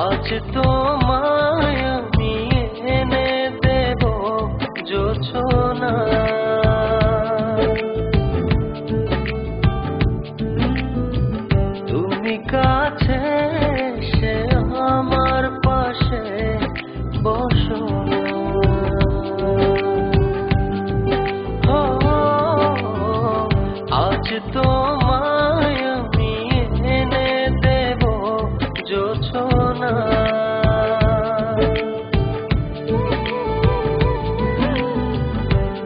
আজ তোমায় আমি এনে দেব জোছনা, তুমি কাছে এসে আমার পাশে বসো। আজ তোমায় আমি এনে দেব জোছনা,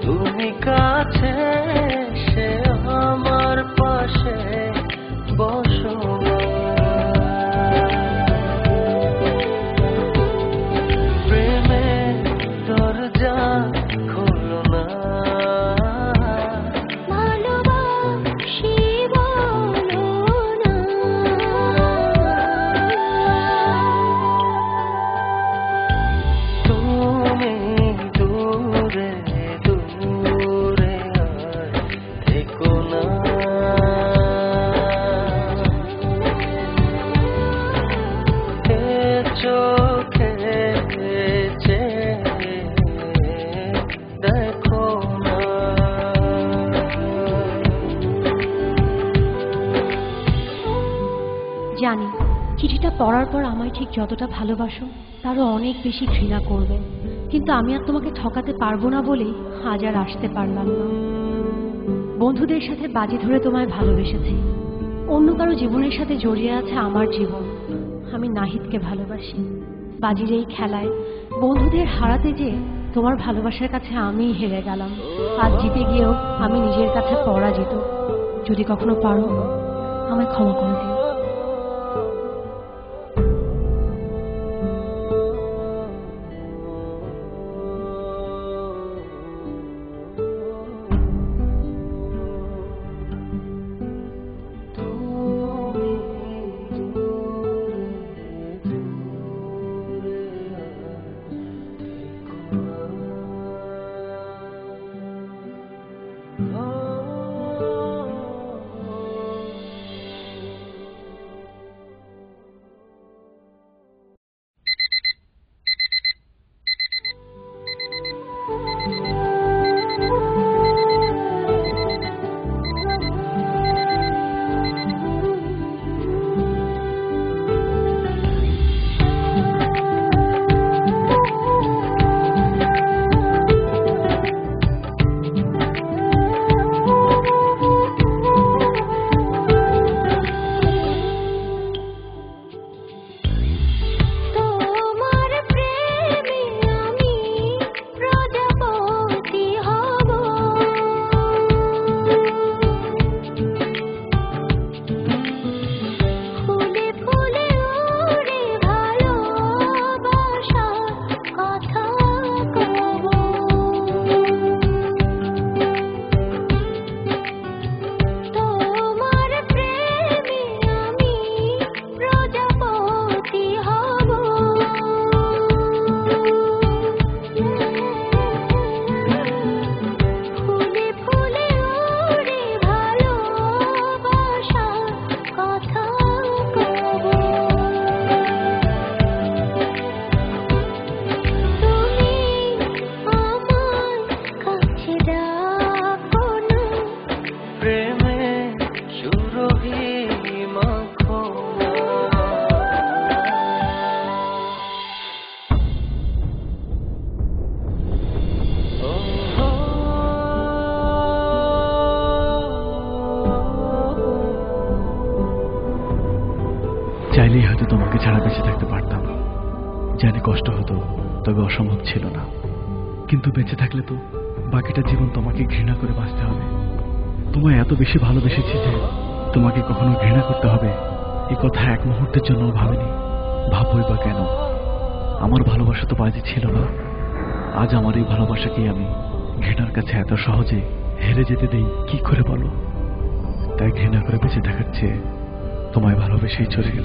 তুমি কাছে এসে আমার পাশে বসো। প্রেমের দরজা খোলো না, ভালোবাসি বলো না, তুমি দূরে দূরে আর থেকো না। এ চোখে চেয়ে দেখো না। জানি চিঠিটা পড়ার পর আমায় ঠিক যতটা ভালোবাসো তারও অনেক বেশি ঘৃণা করবে, কিন্তু আমি আর তোমাকে ঠকাতে পারবো না বলেই আজ আর আসতে পারলাম না। বন্ধুদের সাথে বাজি ধরে তোমায় ভালোবেসেছি, অন্য কারো জীবনের সাথে জড়িয়ে আছে আমার জীবন। আমি নাহিদকে ভালোবাসি। বাজির এই খেলায় বন্ধুদের হারাতে যেয়ে তোমার ভালোবাসার কাছে আমিই হেরে গেলাম। আজ জিতে গিয়েও আমি নিজের কাছে পরাজিত। যদি কখনো পারো আমায় ক্ষমা করে দিও। চাইলেই হয়তো তোমাকে ছাড়া বেঁচে থাকতে পারতাম। জানি কষ্ট হতো, তবে অসম্ভব ছিল না। কিন্তু বেঁচে থাকলে তো বাকিটা জীবন তোমাকে ঘৃণা করে বাঁচতে হবে। তোমায় এত বেশি ভালোবেসেছি যে তোমাকে কখনো ঘৃণা করতে হবে এই কথা এক মুহূর্তের জন্য ভাবিনি। ভাববই বা কেন? আমার ভালোবাসা তো বাজি ছিল না। আজ আমার এই ভালোবাসাকেই আমি ঘৃণার কাছে এত সহজে হেরে যেতে দেই কি করে বলো? তাই ঘৃণা করে বেঁচে থাকার চেয়ে তোমায় ভালোবেসেই চলে গেল।